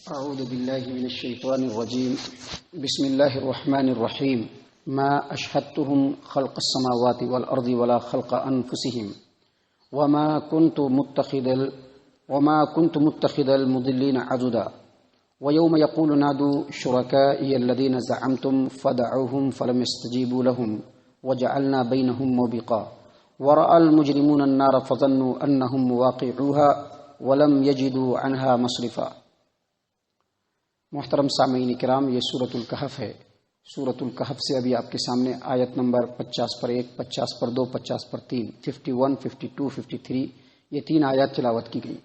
أعوذ بالله من الشيطان الرجيم. بسم الله الرحمن الرحيم. ما أشهدتهم خلق السماوات والأرض ولا خلق أنفسهم وما كنت متخذ المضلين عضدا ويوم يقول نادوا شركائي الذين زعمتم فدعوهم فلم يستجيبوا لهم وجعلنا بينهم موبقا ورأى المجرمون النار فظنوا أنهم مواقعوها ولم يجدوا عنها مصرفا. محترم سامعین کرام، یہ سورۃ الکہف ہے. سورۃ الکہف سے ابھی آپ کے سامنے آیت نمبر 50 پر 1، 50 پر 2، 50 پر 3، 51، 52، 53 یہ 3 آیات تلاوت کی گئی.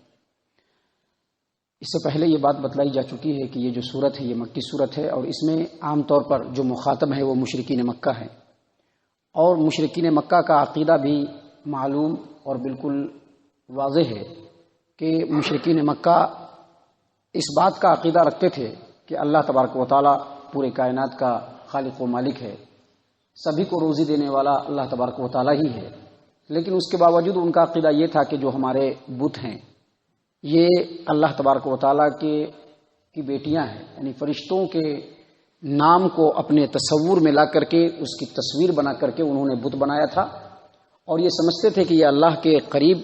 اس سے پہلے یہ بات بتلائی جا چکی ہے کہ یہ جو سورت ہے یہ مکی سورت ہے، اور اس میں عام طور پر جو مخاطب ہے وہ مشرکین مکہ ہے، اور مشرکین مکہ کا عقیدہ بھی معلوم اور بالکل واضح ہے کہ مشرکین مکہ اس بات کا عقیدہ رکھتے تھے کہ اللہ تبارک و تعالیٰ پورے کائنات کا خالق و مالک ہے، سبھی کو روزی دینے والا اللہ تبارک و تعالیٰ ہی ہے. لیکن اس کے باوجود ان کا عقیدہ یہ تھا کہ جو ہمارے بت ہیں یہ اللہ تبارک و تعالیٰ کی بیٹیاں ہیں، یعنی فرشتوں کے نام کو اپنے تصور میں لا کر کے اس کی تصویر بنا کر کے انہوں نے بت بنایا تھا، اور یہ سمجھتے تھے کہ یہ اللہ کے قریب،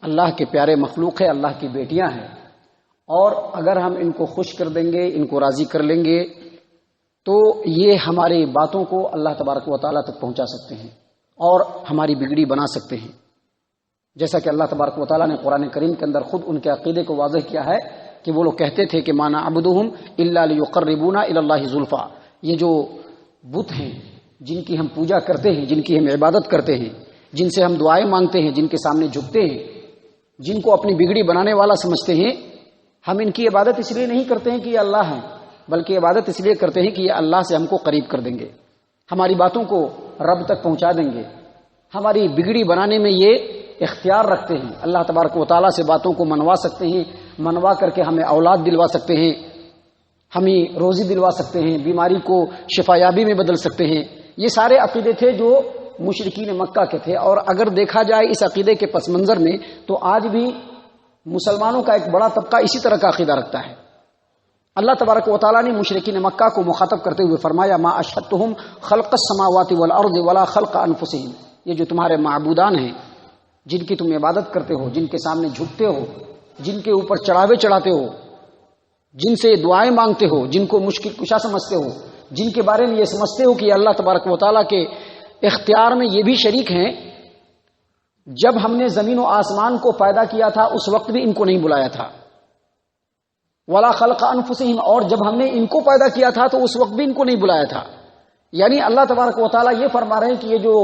اللہ کے پیارے مخلوق ہے، اللہ کی بیٹیاں ہیں، اور اگر ہم ان کو خوش کر دیں گے، ان کو راضی کر لیں گے تو یہ ہماری باتوں کو اللہ تبارک و تعالیٰ تک پہنچا سکتے ہیں اور ہماری بگڑی بنا سکتے ہیں. جیسا کہ اللہ تبارک و تعالیٰ نے قرآن کریم کے اندر خود ان کے عقیدے کو واضح کیا ہے کہ وہ لوگ کہتے تھے کہ ما نعبدہم الا لیقربونا الی اللہ زلفی، یہ جو بت ہیں جن کی ہم پوجا کرتے ہیں، جن کی ہم عبادت کرتے ہیں، جن سے ہم دعائیں مانگتے ہیں، جن کے سامنے جھکتے ہیں، جن کو اپنی بگڑی بنانے والا سمجھتے ہیں، ہم ان کی عبادت اس لیے نہیں کرتے ہیں کہ یہ اللہ ہیں، بلکہ عبادت اس لیے کرتے ہیں کہ یہ اللہ سے ہم کو قریب کر دیں گے، ہماری باتوں کو رب تک پہنچا دیں گے، ہماری بگڑی بنانے میں یہ اختیار رکھتے ہیں. اللہ تبارک و تعالیٰ سے باتوں کو منوا سکتے ہیں، منوا کر کے ہمیں اولاد دلوا سکتے ہیں، ہمیں روزی دلوا سکتے ہیں، بیماری کو شفا یابی میں بدل سکتے ہیں. یہ سارے عقیدے تھے جو مشرکین مکہ کے تھے. اور اگر دیکھا جائے اس عقیدے کے پس منظر میں تو آج بھی مسلمانوں کا ایک بڑا طبقہ اسی طرح کا عقیدہ رکھتا ہے. اللہ تبارک و تعالیٰ نے مشرکین مکہ کو مخاطب کرتے ہوئے فرمایا ما اشہدتہم خلق السماوات والارض ولا خلق انفسہم، یہ جو تمہارے معبودان ہیں جن کی تم عبادت کرتے ہو، جن کے سامنے جھکتے ہو، جن کے اوپر چڑھاوے چڑھاتے ہو، جن سے دعائیں مانگتے ہو، جن کو مشکل کشا سمجھتے ہو، جن کے بارے میں یہ سمجھتے ہو کہ اللہ تبارک و تعالیٰ کے اختیار میں یہ بھی شریک ہیں، جب ہم نے زمین و آسمان کو پیدا کیا تھا اس وقت بھی ان کو نہیں بلایا تھا. ولا خلق انفسہم، اور جب ہم نے ان کو پیدا کیا تھا تو اس وقت بھی ان کو نہیں بلایا تھا. یعنی اللہ تبارک و تعالیٰ یہ فرما رہے ہیں کہ یہ جو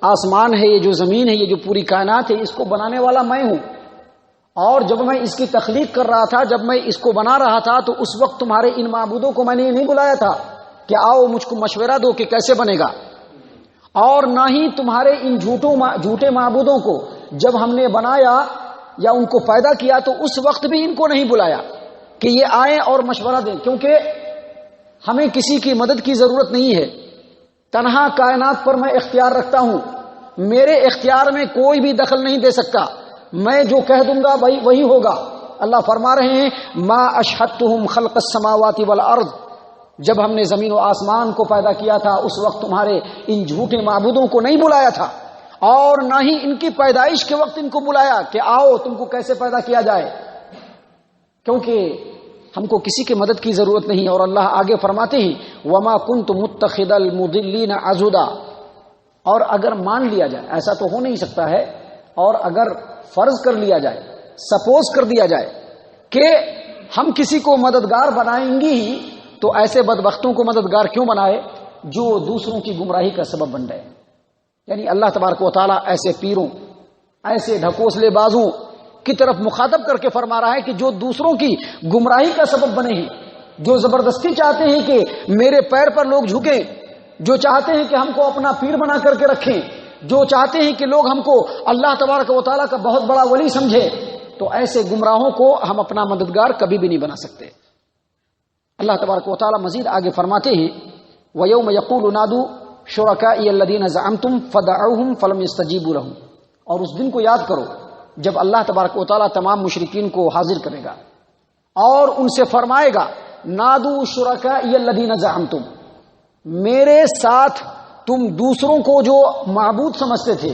آسمان ہے، یہ جو زمین ہے، یہ جو پوری کائنات ہے، اس کو بنانے والا میں ہوں، اور جب میں اس کی تخلیق کر رہا تھا، جب میں اس کو بنا رہا تھا تو اس وقت تمہارے ان معبودوں کو میں نے نہیں بلایا تھا کہ آؤ مجھ کو مشورہ دو کہ کیسے بنے گا، اور نہ ہی تمہارے ان جھوٹے معبودوں کو جب ہم نے بنایا یا ان کو پیدا کیا تو اس وقت بھی ان کو نہیں بلایا کہ یہ آئیں اور مشورہ دیں، کیونکہ ہمیں کسی کی مدد کی ضرورت نہیں ہے. تنہا کائنات پر میں اختیار رکھتا ہوں، میرے اختیار میں کوئی بھی دخل نہیں دے سکتا، میں جو کہہ دوں گا وہی ہوگا. اللہ فرما رہے ہیں ما اشہدتہم خلق السماوات والارض، جب ہم نے زمین و آسمان کو پیدا کیا تھا اس وقت تمہارے ان جھوٹے معبودوں کو نہیں بلایا تھا، اور نہ ہی ان کی پیدائش کے وقت ان کو بلایا کہ آؤ تم کو کیسے پیدا کیا جائے، کیونکہ ہم کو کسی کی مدد کی ضرورت نہیں. اور اللہ آگے فرماتے ہیں وما كنت متخذ المضلین عضدا، اور اگر مان لیا جائے، ایسا تو ہو نہیں سکتا ہے، اور اگر فرض کر لیا جائے، سپوز کر دیا جائے کہ ہم کسی کو مددگار بنائیں گے ہی، تو ایسے بدبختوں کو مددگار کیوں بنائے جو دوسروں کی گمراہی کا سبب بن رہے ہیں. یعنی اللہ تبارک و تعالیٰ ایسے پیروں، ایسے ڈھکوسلے بازوں کی طرف مخاطب کر کے فرما رہا ہے کہ جو دوسروں کی گمراہی کا سبب بنے ہیں، جو زبردستی چاہتے ہیں کہ میرے پیر پر لوگ جھکیں، جو چاہتے ہیں کہ ہم کو اپنا پیر بنا کر کے رکھیں، جو چاہتے ہیں کہ لوگ ہم کو اللہ تبارک و تعالیٰ کا بہت بڑا ولی سمجھے، تو ایسے گمراہوں کو ہم اپنا مددگار کبھی بھی نہیں بنا سکتے. اللہ تبارک و تعالیٰ مزید آگے فرماتے ہیں وَيَوْمَ يَقُولُ نَادُوا شُرَكَائِيَ الَّذِينَ زَعَمْتُمْ فَدَعَوْهُمْ فَلَمْ يَسْتَجِيبُوا لَهُمْ، اور اس دن کو یاد کرو جب اللہ تبارک و تعالیٰ تمام مشرکین کو حاضر کرے گا اور ان سے فرمائے گا نادو شرکائی الذین زعمتم، میرے ساتھ تم دوسروں کو جو معبود سمجھتے تھے،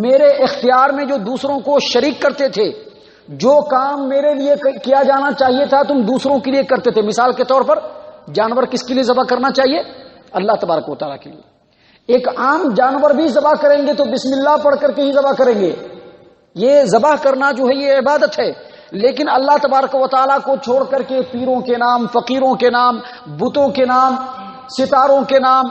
میرے اختیار میں جو دوسروں کو شریک کرتے تھے، جو کام میرے لیے کیا جانا چاہیے تھا تم دوسروں کے لیے کرتے تھے. مثال کے طور پر جانور کس کے لیے ذبح کرنا چاہیے؟ اللہ تبارک و تعالیٰ کے لیے. ایک عام جانور بھی ذبح کریں گے تو بسم اللہ پڑھ کر کے ہی ذبح کریں گے. یہ ذبح کرنا جو ہے یہ عبادت ہے. لیکن اللہ تبارک و تعالیٰ کو چھوڑ کر کے پیروں کے نام، فقیروں کے نام، بتوں کے نام، ستاروں کے نام،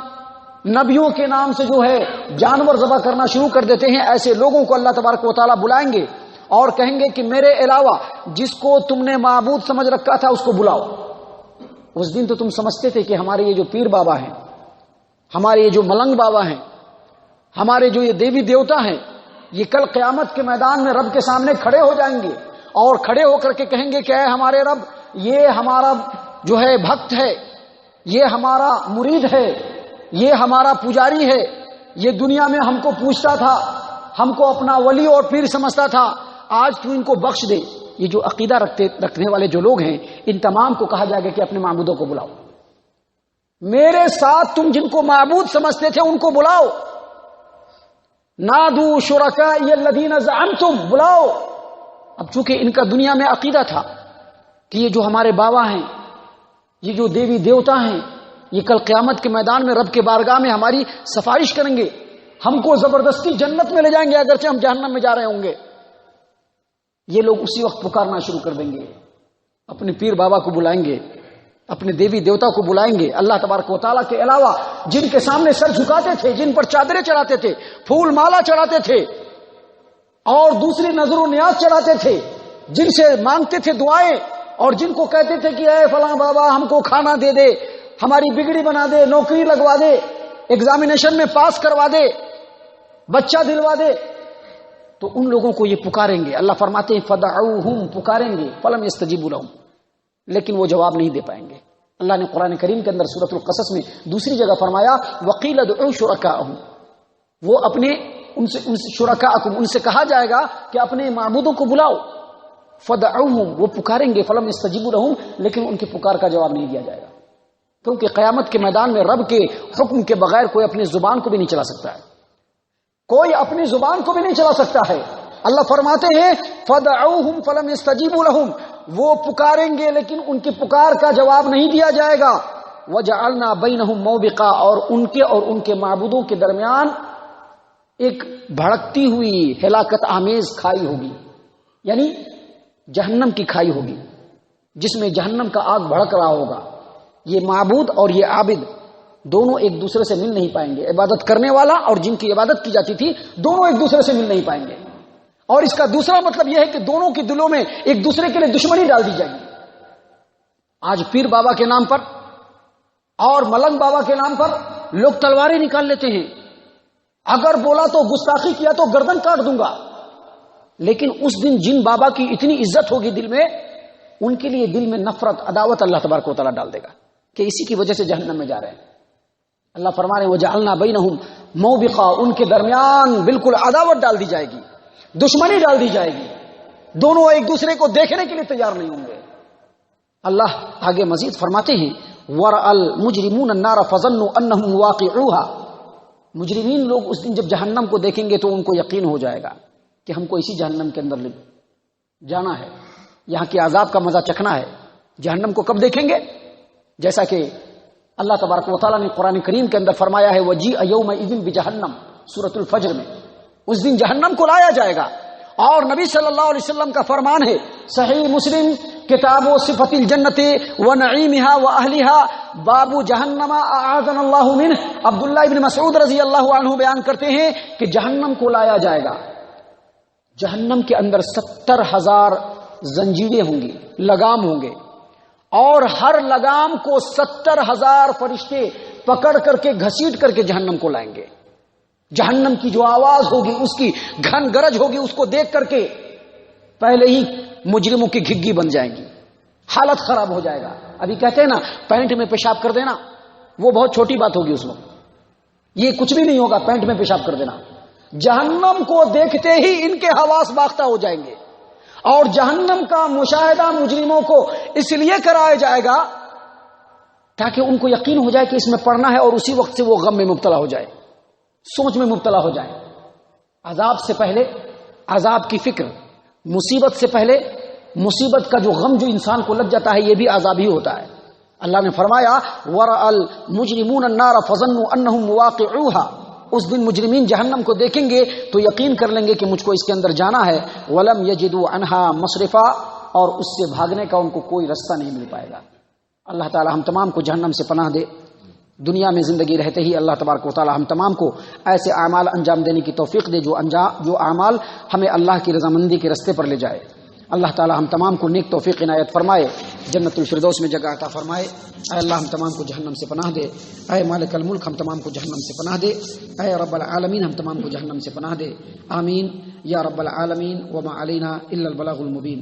نبیوں کے نام سے جو ہے جانور ذبح کرنا شروع کر دیتے ہیں. ایسے لوگوں کو اللہ تبارک و تعالیٰ بلائیں گے اور کہیں گے کہ میرے علاوہ جس کو تم نے معبود سمجھ رکھا تھا اس کو بلاؤ. اس دن تو تم سمجھتے تھے کہ ہمارے یہ جو پیر بابا ہیں، ہمارے یہ جو ملنگ بابا ہیں، ہمارے جو یہ دیوی دیوتا ہیں، یہ کل قیامت کے میدان میں رب کے سامنے کھڑے ہو جائیں گے اور کھڑے ہو کر کے کہیں گے کہ اے ہمارے رب، یہ ہمارا جو ہے بھکت ہے، یہ ہمارا مرید ہے، یہ ہمارا پجاری ہے، یہ دنیا میں ہم کو پوچھتا تھا، ہم کو اپنا ولی اور پیر سمجھتا تھا، آج تو ان کو بخش دے. یہ جو عقیدہ رکھنے والے جو لوگ ہیں، ان تمام کو کہا جائے گا کہ اپنے معبودوں کو بلاؤ. میرے ساتھ تم جن کو معبود سمجھتے تھے ان کو بلاؤ. نادو شرکائی الذین زعمتم، بلاؤ. اب چونکہ ان کا دنیا میں عقیدہ تھا کہ یہ جو ہمارے بابا ہیں، یہ جو دیوی دیوتا ہیں، یہ کل قیامت کے میدان میں رب کے بارگاہ میں ہماری سفارش کریں گے، ہم کو زبردستی جنت میں لے جائیں گے اگرچہ ہم جہنم میں جا رہے ہوں گے. یہ لوگ اسی وقت پکارنا شروع کر دیں گے، اپنے پیر بابا کو بلائیں گے، اپنے دیوی دیوتا کو بلائیں گے، اللہ تبارک و تعالیٰ کے علاوہ جن کے سامنے سر جھکاتے تھے، جن پر چادریں چڑھاتے تھے، پھول مالا چڑھاتے تھے اور دوسری نظر و نیاز چڑھاتے تھے، جن سے مانگتے تھے دعائیں اور جن کو کہتے تھے کہ اے فلاں بابا ہم کو کھانا دے دے، ہماری بگڑی بنا دے، نوکری لگوا دے، ایگزامینیشن میں پاس کروا دے، بچہ دلوا دے، تو ان لوگوں کو یہ پکاریں گے. اللہ فرماتے ہیں فدعوہم، پکاریں گے، فلم یستجیبوا لہم، لیکن وہ جواب نہیں دے پائیں گے. اللہ نے قرآن کریم کے اندر سورۃ القصص میں دوسری جگہ فرمایا وقیل ادعوا شرکاءہم، وہ اپنے ان سے شرکاءکم، ان سے کہا جائے گا کہ اپنے معبودوں کو بلاؤ. فدعوہم، وہ پکاریں گے، فلم یستجیبوا لہم، لیکن ان کی پکار کا جواب نہیں دیا جائے گا، کیونکہ قیامت کے میدان میں رب کے حکم کے بغیر کوئی اپنی زبان کو بھی نہیں چلا سکتا ہے، کوئی اپنی زبان کو بھی نہیں چلا سکتا ہے. اللہ فرماتے ہیں فدعوہم فلم یستجیبوا لہم، وہ پکاریں گے لیکن ان کی پکار کا جواب نہیں دیا جائے گا. وجعلنا بینہم موبقا، اور ان کے معبودوں کے درمیان ایک بھڑکتی ہوئی ہلاکت آمیز کھائی ہوگی، یعنی جہنم کی کھائی ہوگی جس میں جہنم کا آگ بھڑک رہا ہوگا. یہ معبود اور یہ عابد دونوں ایک دوسرے سے مل نہیں پائیں گے. عبادت کرنے والا اور جن کی عبادت کی جاتی تھی دونوں ایک دوسرے سے مل نہیں پائیں گے. اور اس کا دوسرا مطلب یہ ہے کہ دونوں کے دلوں میں ایک دوسرے کے لیے دشمنی ڈال دی جائے گی. آج پیر بابا کے نام پر اور ملنگ بابا کے نام پر لوگ تلواریں نکال لیتے ہیں، اگر بولا تو گستاخی کیا تو گردن کاٹ دوں گا. لیکن اس دن جن بابا کی اتنی عزت ہوگی دل میں، ان کے لیے دل میں نفرت، عداوت اللہ تبارک و تعالیٰ ڈال دے گا کہ اسی کی وجہ سے جہنم میں جا رہے ہیں. اللہ فرما رہے ہیں وجعلنا بینہم موبقا، ان کے درمیان بالکل عداوت ڈال دی جائے گی، دشمنی ڈال دی جائے گی، دونوں ایک دوسرے کو دیکھنے کے لیے تیار نہیں ہوں گے. اللہ آگے مزید فرماتے ہیں ورأى المجرمون النار فظنوا انہم واقعوها، مجرمین لوگ اس دن جب جہنم کو دیکھیں گے تو ان کو یقین ہو جائے گا کہ ہم کو اسی جہنم کے اندر جانا ہے، یہاں کے عذاب کا مزہ چکھنا ہے. جہنم کو کب دیکھیں گے؟ جیسا کہ اللہ تبارک و تعالیٰ نے قرآن کریم کے اندر فرمایا ہے وَجِیءَ یَوْمَئِذٍ بِجَہَنَّمَ، سورۃ الفجر میں اس دن جہنم کو لایا جائے گا. اور نبی صلی اللہ علیہ وسلم کا فرمان ہے صحیح مسلم کتاب و صفت الجنت و نعیمہا و اہلہا باب جہنم اعاذنا اللہ منہ. عبداللہ ابن مسعود رضی اللہ عنہ بیان کرتے ہیں کہ جہنم کو لایا جائے گا، جہنم کے اندر 70,000 زنجیریں ہوں گی، لگام ہوں گے، اور ہر لگام کو 70,000 فرشتے پکڑ کر کے گھسیٹ کر کے جہنم کو لائیں گے. جہنم کی جو آواز ہوگی، اس کی گھن گرج ہوگی، اس کو دیکھ کر کے پہلے ہی مجرموں کی گھگی بن جائیں گی، حالت خراب ہو جائے گا. ابھی کہتے ہیں نا پینٹ میں پیشاب کر دینا، وہ بہت چھوٹی بات ہوگی اس وقت، یہ کچھ بھی نہیں ہوگا پینٹ میں پیشاب کر دینا. جہنم کو دیکھتے ہی ان کے حواس باختہ ہو جائیں گے، اور جہنم کا مشاہدہ مجرموں کو اس لیے کرایا جائے گا تاکہ ان کو یقین ہو جائے کہ اس میں پڑھنا ہے، اور اسی وقت سے وہ غم میں مبتلا ہو جائے، سوچ میں مبتلا ہو جائے. عذاب سے پہلے عذاب کی فکر، مصیبت سے پہلے مصیبت کا جو غم جو انسان کو لگ جاتا ہے، یہ بھی عذاب ہی ہوتا ہے. اللہ نے فرمایا وَرَأَ الْمُجْرِمُونَ النَّارَ فَظَنُّوا أَنَّهُمْ مُوَاقِعُوهَا. اس دن مجرمین جہنم کو دیکھیں گے تو یقین کر لیں گے کہ مجھ کو اس کے اندر جانا ہے. وَلَمْ يَجِدُوا عَنْهَا مَصْرِفًا، اور اس سے بھاگنے کا ان کو کوئی رستہ نہیں مل پائے گا. اللہ تعالی ہم تمام کو جہنم سے پناہ دے. دنیا میں زندگی رہتے ہی اللہ تبارک و تعالی ہم تمام کو ایسے اعمال انجام دینے کی توفیق دے جو اعمال ہمیں اللہ کی رضامندی کے رستے پر لے جائے. اللہ تعالی ہم تمام کو نیک توفیق عنایت فرمائے، جنت الفردوس میں جگہ عطا فرمائے. اے اللہ ہم تمام کو جہنم سے پناہ دے. اے مالک الملک ہم تمام کو جہنم سے پناہ دے. اے رب العالمین ہم تمام کو جہنم سے پناہ دے. آمین یا رب العالمین. وما علینا الا البلاغ المبین.